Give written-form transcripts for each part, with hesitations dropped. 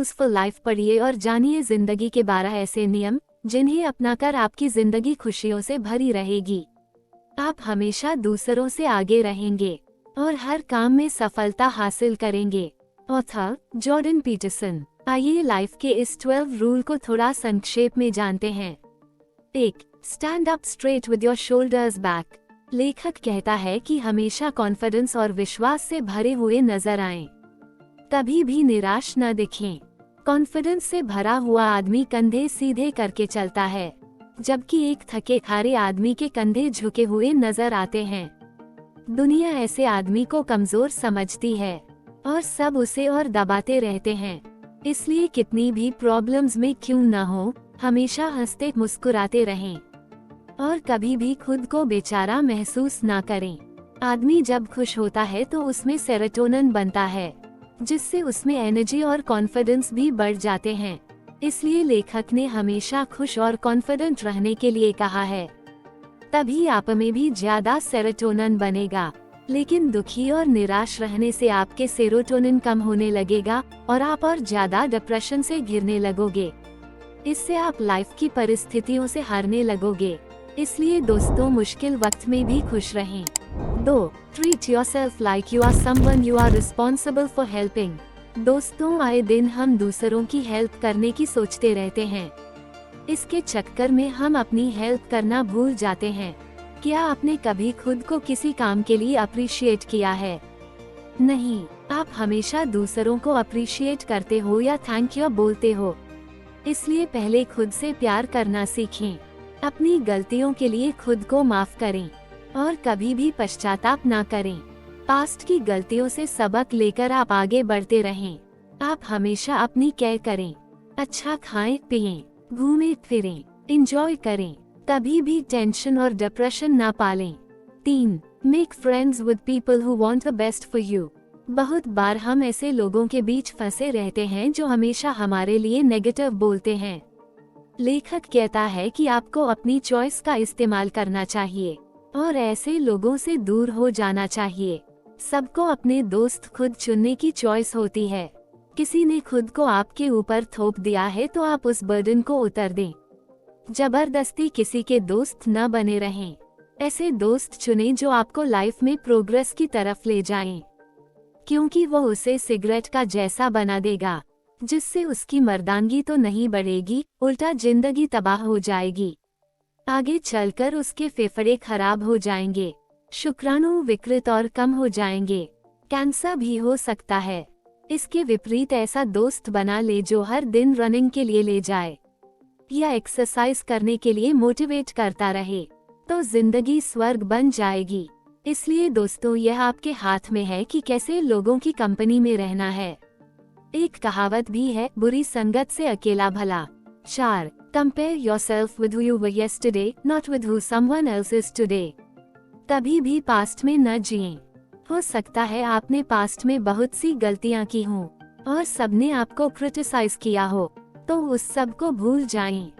Useful life पढ़िए और जानिए जिंदगी के 12 ऐसे नियम जिन्हें अपनाकर आपकी जिंदगी खुशियों से भरी रहेगी। आप हमेशा दूसरों से आगे रहेंगे और हर काम में सफलता हासिल करेंगे। Author Jordan Peterson. आइए लाइफ के इस 12 रूल को थोड़ा संक्षेप में जानते हैं। 1. Stand up straight with your shoulders back. लेखक कहता है कि हमेशा कॉन्फिडेंस और विश्वास से भरे हुए नजर आएं। कभी भी निराश न दिखें। कॉन्फिडेंस से भरा हुआ आदमी कंधे सीधे करके चलता है, जबकि एक थके हारे आदमी के कंधे झुके हुए नजर आते हैं। दुनिया ऐसे आदमी को कमजोर समझती है और सब उसे और दबाते रहते हैं। इसलिए कितनी भी प्रॉब्लम्स में क्यों न हो, हमेशा हंसते मुस्कुराते रहें और कभी भी खुद को बेचारा महसूस ना करें। आदमी जब खुश होता है तो उसमें सेरोटोनिन बनता है, जिससे उसमें एनर्जी और कॉन्फिडेंस भी बढ़ जाते हैं। इसलिए लेखक ने हमेशा खुश और कॉन्फिडेंट रहने के लिए कहा है। तभी आप में भी ज्यादा सेरोटोनिन बनेगा। लेकिन दुखी और निराश रहने से आपके सेरोटोनिन कम होने लगेगा और आप और ज्यादा डिप्रेशन से घिरने लगोगे। इससे आप लाइफ की परिस्थितियों से हारने लगोगे। इसलिए दोस्तों, मुश्किल वक्त में भी खुश रहें। 2. Treat yourself like you are someone you are responsible for helping. दोस्तों, आए दिन हम दूसरों की हेल्प करने की सोचते रहते हैं। इसके चक्कर में हम अपनी हेल्प करना भूल जाते हैं। क्या आपने कभी खुद को किसी काम के लिए अप्रिशिएट किया है? नहीं, आप हमेशा दूसरों को अप्रिशिएट करते हो या थैंक यू बोलते हो। इसलिए पहले खुद से प्यार करना सीखें। अपनी गलतियों के लिए खुद को माफ करें और कभी भी पश्चाताप ना करें। पास्ट की गलतियों से सबक लेकर आप आगे बढ़ते रहें। आप हमेशा अपनी केयर करें। अच्छा खाएं पिएं, घूमें फिरें, एंजॉय करें। कभी भी टेंशन और डिप्रेशन ना पालें। 3. Make friends with people who want the best for you. बहुत बार हम ऐसे लोगों के बीच फंसे रहते हैं जो हमेशा हमारे लिए नेगेटिव बोलते हैं। लेखक कहता है कि आपको अपनी चॉइस का इस्तेमाल करना चाहिए और ऐसे लोगों से दूर हो जाना चाहिए। सबको अपने दोस्त खुद चुनने की चॉइस होती है। किसी ने खुद को आपके ऊपर थोप दिया है तो आप उस बर्डन को उतार दें। जबरदस्ती किसी के दोस्त न बने रहें। ऐसे दोस्त चुनें जो आपको लाइफ में प्रोग्रेस की तरफ ले जाएं, क्योंकि वो उसे सिगरेट का जैसा बना देगा, जिससे उसकी मर्दानगी तो नहीं बढ़ेगी, उल्टा जिंदगी तबाह हो जाएगी। आगे चलकर उसके फेफड़े खराब हो जाएंगे, शुक्राणु विकृत और कम हो जाएंगे, कैंसर भी हो सकता है। इसके विपरीत ऐसा दोस्त बना ले जो हर दिन रनिंग के लिए ले जाए या एक्सरसाइज करने के लिए मोटिवेट करता रहे, तो जिंदगी स्वर्ग बन जाएगी। इसलिए दोस्तों, यह आपके हाथ में है कि कैसे लोगों की कंपनी में रहना है। एक कहावत भी है, बुरी संगत से अकेला भला। 4. Compare yourself with who you were yesterday, not with who someone else is today. कभी भी पास्ट में न जिएं। हो सकता है आपने पास्ट में बहुत सी गलतियां की हों और सबने आपको क्रिटिसाइज किया हो, तो उस सब को भूल जाएं,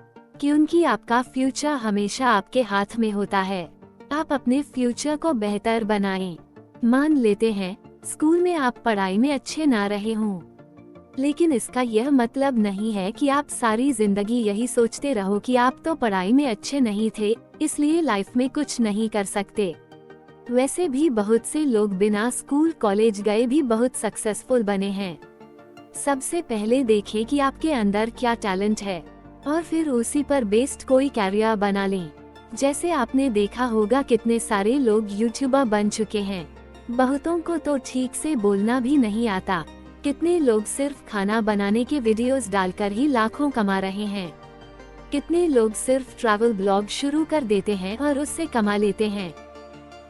क्योंकि आपका फ्यूचर हमेशा आपके हाथ में होता है। आप अपने फ्यूचर को बेहतर बनाएं। मान लेते हैं स्कूल में आप पढ़ाई में अच्छे ना रहे हों, लेकिन इसका यह मतलब नहीं है कि आप सारी जिंदगी यही सोचते रहो कि आप तो पढ़ाई में अच्छे नहीं थे, इसलिए लाइफ में कुछ नहीं कर सकते। वैसे भी बहुत से लोग बिना स्कूल कॉलेज गए भी बहुत सक्सेसफुल बने हैं। सबसे पहले देखें कि आपके अंदर क्या टैलेंट है और फिर उसी पर बेस्ड कोई कैरियर बना लें। जैसे आपने देखा होगा कितने सारे लोग यूट्यूबर बन चुके हैं। बहुतों को तो ठीक से बोलना भी नहीं आता। कितने लोग सिर्फ खाना बनाने के वीडियोस डालकर ही लाखों कमा रहे हैं। कितने लोग सिर्फ ट्रैवल ब्लॉग शुरू कर देते हैं और उससे कमा लेते हैं।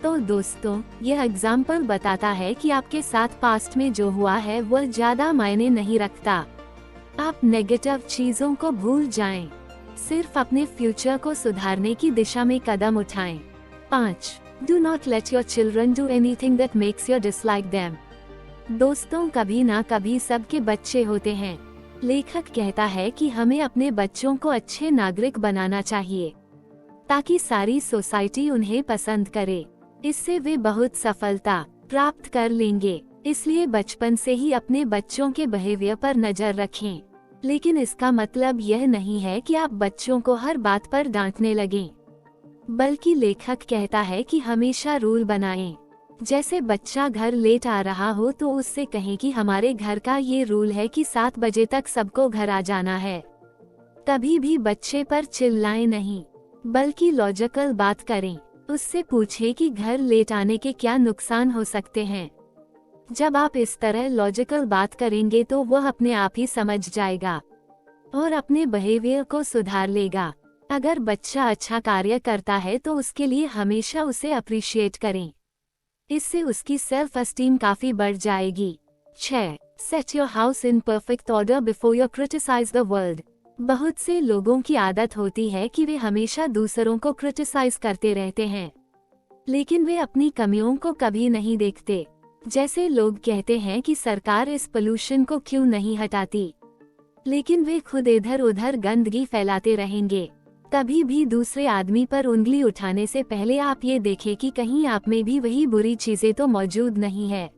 तो दोस्तों, यह एग्जाम्पल बताता है कि आपके साथ पास्ट में जो हुआ है वह ज्यादा मायने नहीं रखता। आप नेगेटिव चीजों को भूल जाएं, सिर्फ अपने फ्यूचर को सुधारने की दिशा में कदम उठाएं। 5. Do not let your children do anything that makes you dislike them. दोस्तों, कभी ना कभी सबके बच्चे होते हैं। लेखक कहता है कि हमें अपने बच्चों को अच्छे नागरिक बनाना चाहिए, ताकि सारी सोसाइटी उन्हें पसंद करे। इससे वे बहुत सफलता प्राप्त कर लेंगे। इसलिए बचपन से ही अपने बच्चों के बिहेवियर पर नजर रखें। लेकिन इसका मतलब यह नहीं है कि आप बच्चों को हर बात पर डांटने लगें, बल्कि लेखक कहता है कि हमेशा रूल बनाएं। जैसे बच्चा घर लेट आ रहा हो तो उससे कहें कि हमारे घर का ये रूल है कि 7 बजे तक सबको घर आ जाना है। कभी भी बच्चे पर चिल्लाएं नहीं, बल्कि लॉजिकल बात करें। उससे पूछें कि घर लेट आने के क्या नुकसान हो सकते हैं। जब आप इस तरह लॉजिकल बात करेंगे तो वह अपने आप ही समझ जाएगा और अपने बिहेवियर को सुधार लेगा। अगर बच्चा अच्छा कार्य करता है तो उसके लिए हमेशा उसे अप्रिशिएट करें। इससे उसकी सेल्फ एस्टीम काफी बढ़ जाएगी। 6. Set your house in perfect order before you criticise the world. बहुत से लोगों की आदत होती है कि वे हमेशा दूसरों को क्रिटिसाइज करते रहते हैं, लेकिन वे अपनी कमियों को कभी नहीं देखते। जैसे लोग कहते हैं कि सरकार इस पोल्यूशन को क्यों नहीं हटाती, लेकिन वे खुद इधर उधर गंदगी फैलाते रहेंगे। कभी भी दूसरे आदमी पर उंगली उठाने से पहले आप ये देखें कि कहीं आप में भी वही बुरी चीजें तो मौजूद नहीं है।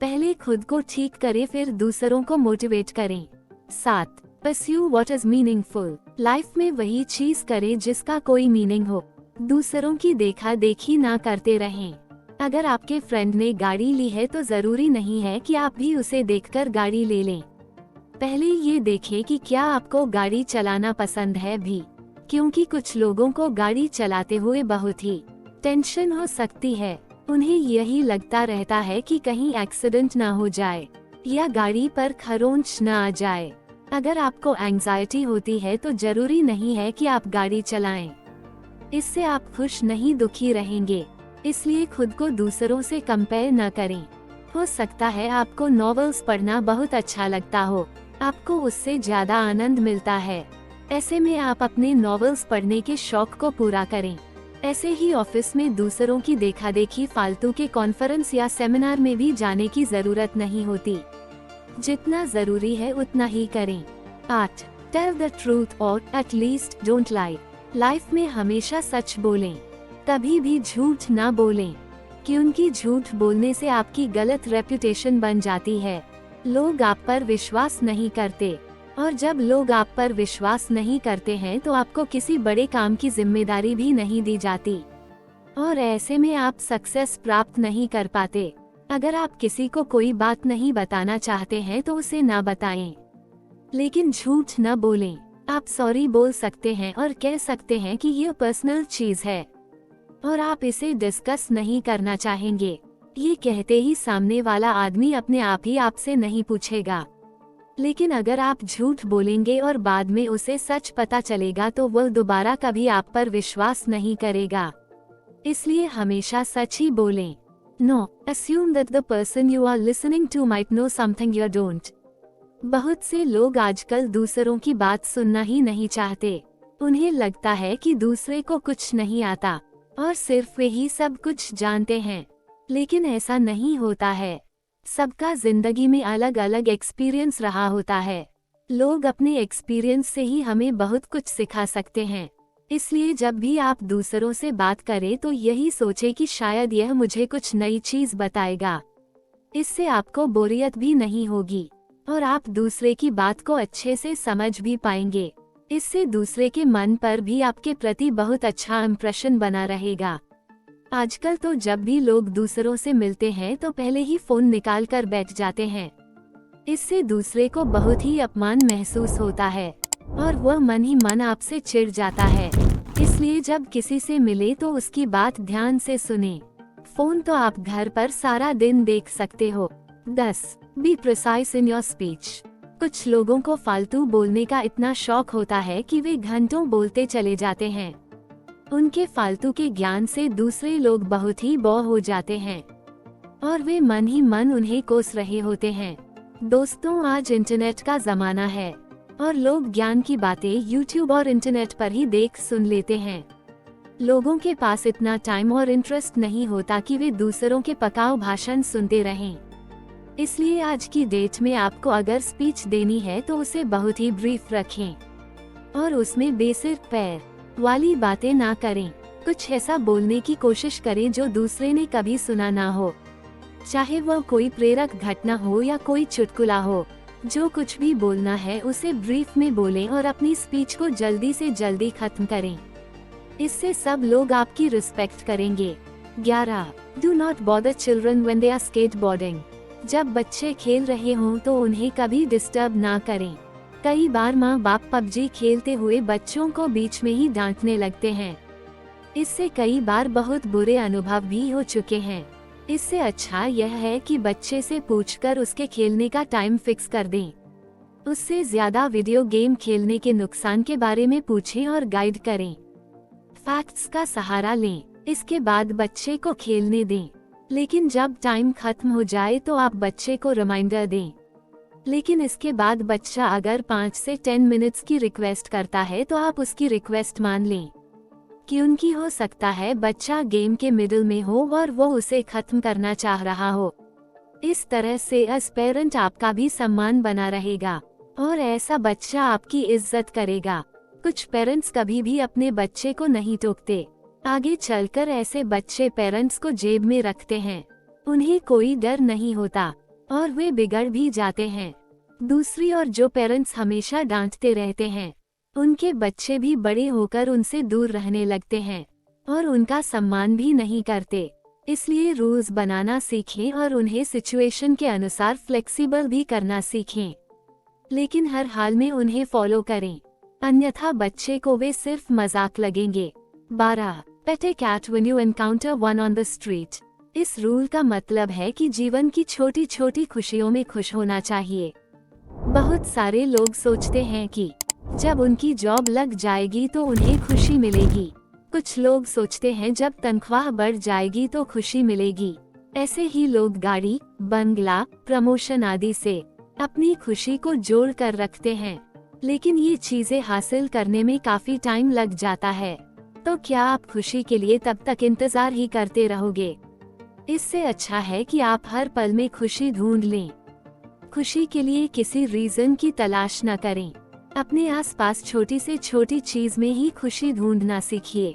पहले खुद को ठीक करें, फिर दूसरों को मोटिवेट करें। 7. Pursue what is meaningful. Life में वही चीज करें जिसका कोई मीनिंग हो। दूसरों की देखा देखी ना करते रहें। अगर आपके फ्रेंड ने गाड़ी ली है तो जरूरी नहीं है कि आप भी उसे देखकर गाड़ी ले लें। पहले ये देखें कि क्या आपको गाड़ी चलाना पसंद है भी, क्योंकि कुछ लोगों को गाड़ी चलाते हुए बहुत ही टेंशन हो सकती है। उन्हें यही लगता रहता है कि कहीं एक्सीडेंट ना हो जाए या गाड़ी पर खरोंच न आ जाए। अगर आपको एंजाइटी होती है तो जरूरी नहीं है कि आप गाड़ी चलाएं। इससे आप खुश नहीं दुखी रहेंगे। इसलिए खुद को दूसरों से कंपेयर न करें। हो सकता है आपको नॉवेल्स पढ़ना बहुत अच्छा लगता हो, आपको उससे ज्यादा आनंद मिलता है। ऐसे में आप अपने नॉवेल्स पढ़ने के शौक को पूरा करें। ऐसे ही ऑफिस में दूसरों की देखा देखी फालतू के कॉन्फ्रेंस या सेमिनार में भी जाने की जरूरत नहीं होती। जितना जरूरी है उतना ही करें। 8. टेल द ट्रूथ और at least don't lie. Life में हमेशा सच बोलें, कभी भी झूठ ना बोलें, क्योंकि झूठ बोलने से आपकी गलत रेपुटेशन बन जाती है। लोग आप पर विश्वास नहीं करते, और जब लोग आप पर विश्वास नहीं करते हैं तो आपको किसी बड़े काम की जिम्मेदारी भी नहीं दी जाती, और ऐसे में आप सक्सेस प्राप्त नहीं कर पाते। अगर आप किसी को कोई बात नहीं बताना चाहते हैं तो उसे ना बताएं, लेकिन झूठ न बोलें। आप सॉरी बोल सकते हैं और कह सकते हैं कि ये पर्सनल चीज है और आप इसे डिस्कस नहीं करना चाहेंगे। ये कहते ही सामने वाला आदमी अपने आप ही आपसे नहीं पूछेगा। लेकिन अगर आप झूठ बोलेंगे और बाद में उसे सच पता चलेगा तो वह दोबारा कभी आप पर विश्वास नहीं करेगा। इसलिए हमेशा सच ही बोलें। No, assume that the person you are listening to might know something you don't. बहुत से लोग आजकल दूसरों की बात सुनना ही नहीं चाहते। उन्हें लगता है कि दूसरे को कुछ नहीं आता और सिर्फ वे ही सब कुछ जानते हैं, लेकिन ऐसा नहीं होता है। सबका जिंदगी में अलग अलग एक्सपीरियंस रहा होता है। लोग अपने एक्सपीरियंस से ही हमें बहुत कुछ सिखा सकते हैं। इसलिए जब भी आप दूसरों से बात करें तो यही सोचें कि शायद यह मुझे कुछ नई चीज बताएगा। इससे आपको बोरियत भी नहीं होगी और आप दूसरे की बात को अच्छे से समझ भी पाएंगे। इससे दूसरे के मन पर भी आपके प्रति बहुत अच्छा इंप्रेशन बना रहेगा। आजकल तो जब भी लोग दूसरों से मिलते हैं तो पहले ही फोन निकाल कर बैठ जाते हैं। इससे दूसरे को बहुत ही अपमान महसूस होता है और वह मन ही मन आपसे चिढ़ जाता है। इसलिए जब किसी से मिले तो उसकी बात ध्यान से सुने। फोन तो आप घर पर सारा दिन देख सकते हो। 10. Be precise in your speech. कुछ लोगों को फालतू बोलने का इतना शौक होता है कि वे घंटों बोलते चले जाते हैं। उनके फालतू के ज्ञान से दूसरे लोग बहुत ही बोर हो जाते हैं और वे मन ही मन उन्हें कोस रहे होते हैं। दोस्तों, आज इंटरनेट का जमाना है और लोग ज्ञान की बातें YouTube और इंटरनेट पर ही देख सुन लेते हैं। लोगों के पास इतना टाइम और इंटरेस्ट नहीं होता कि वे दूसरों के पकाऊ भाषण सुनते रहें। इसलिए आज की डेट में आपको अगर स्पीच देनी है तो उसे बहुत ही ब्रीफ रखें और उसमें बेसिर पैर वाली बातें ना करें। कुछ ऐसा बोलने की कोशिश करें जो दूसरे ने कभी सुना ना हो। चाहे वह कोई प्रेरक घटना हो या कोई चुटकुला हो। जो कुछ भी बोलना है उसे ब्रीफ में बोलें और अपनी स्पीच को जल्दी से जल्दी खत्म करें। इससे सब लोग आपकी रिस्पेक्ट करेंगे। 11. Do not bother children when they are skateboarding. जब बच्चे खेल रहे हों तो उन्हें कभी डिस्टर्ब ना करें। कई बार माँ बाप पबजी खेलते हुए बच्चों को बीच में ही डांटने लगते हैं। इससे कई बार बहुत बुरे अनुभव भी हो चुके हैं। इससे अच्छा यह है कि बच्चे से पूछकर उसके खेलने का टाइम फिक्स कर दें। उससे ज्यादा वीडियो गेम खेलने के नुकसान के बारे में पूछें और गाइड करें। फैक्ट्स का सहारा लें, इसके बाद बच्चे को खेलने दें। लेकिन जब टाइम खत्म हो जाए तो आप बच्चे को रिमाइंडर दें। लेकिन इसके बाद बच्चा अगर 5 से 10 मिनट्स की रिक्वेस्ट करता है तो आप उसकी रिक्वेस्ट मान लें, क्योंकि हो सकता है बच्चा गेम के मिडिल में हो और वो उसे खत्म करना चाह रहा हो। इस तरह से एज पेरेंट आपका भी सम्मान बना रहेगा और ऐसा बच्चा आपकी इज्जत करेगा। कुछ पेरेंट्स कभी भी अपने बच्चे को नहीं टोकते। आगे चलकर ऐसे बच्चे पेरेंट्स को जेब में रखते हैं। उन्हें कोई डर नहीं होता और वे बिगड़ भी जाते हैं। दूसरी ओर जो पेरेंट्स हमेशा डांटते रहते हैं, उनके बच्चे भी बड़े होकर उनसे दूर रहने लगते हैं और उनका सम्मान भी नहीं करते। इसलिए रूल्स बनाना सीखें और उन्हें सिचुएशन के अनुसार फ्लेक्सिबल भी करना सीखें, लेकिन हर हाल में उन्हें फॉलो करें, अन्यथा बच्चे को वे सिर्फ मजाक लगेंगे। 12. Pet a cat when you encounter one on the street. इस रूल का मतलब है कि जीवन की छोटी छोटी खुशियों में खुश होना चाहिए। बहुत सारे लोग सोचते हैं कि जब उनकी जॉब लग जाएगी तो उन्हें खुशी मिलेगी। कुछ लोग सोचते हैं जब तनख्वाह बढ़ जाएगी तो खुशी मिलेगी। ऐसे ही लोग गाड़ी, बंगला, प्रमोशन आदि से अपनी खुशी को जोड़ कर रखते हैं, लेकिन ये चीजें हासिल करने में काफी टाइम लग जाता है। तो क्या आप खुशी के लिए तब तक इंतजार ही करते रहोगे? इससे अच्छा है कि आप हर पल में खुशी ढूंढ लें। खुशी के लिए किसी रीजन की तलाश न करें। अपने आसपास छोटी से छोटी चीज में ही खुशी ढूंढना सीखिए।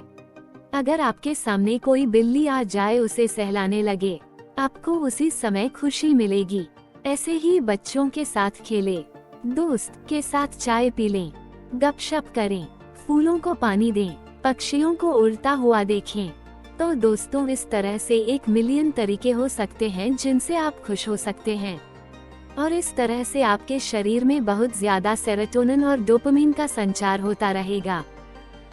अगर आपके सामने कोई बिल्ली आ जाए उसे सहलाने लगे, आपको उसी समय खुशी मिलेगी। ऐसे ही बच्चों के साथ खेलें, दोस्त के साथ चाय पी लें, गपशप करें, फूलों को पानी दें, पक्षियों को उड़ता हुआ देखें। तो दोस्तों, इस तरह से 1 मिलियन तरीके हो सकते हैं जिनसे आप खुश हो सकते हैं और इस तरह से आपके शरीर में बहुत ज्यादा सेरोटोनिन और डोपामिन का संचार होता रहेगा,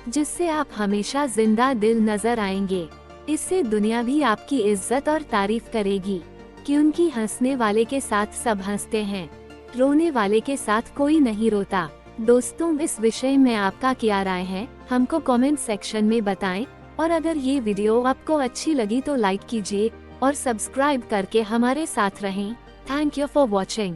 जिससे आप हमेशा जिंदा दिल नजर आएंगे। इससे दुनिया भी आपकी इज्जत और तारीफ करेगी, क्योंकि हंसने वाले के साथ सब हंसते हैं, रोने वाले के साथ कोई नहीं रोता। दोस्तों, इस विषय में आपका क्या राय है, हमको कमेंट सेक्शन में बताएं और अगर ये वीडियो आपको अच्छी लगी तो लाइक कीजिए और सब्सक्राइब करके हमारे साथ रहें। Thank you for watching.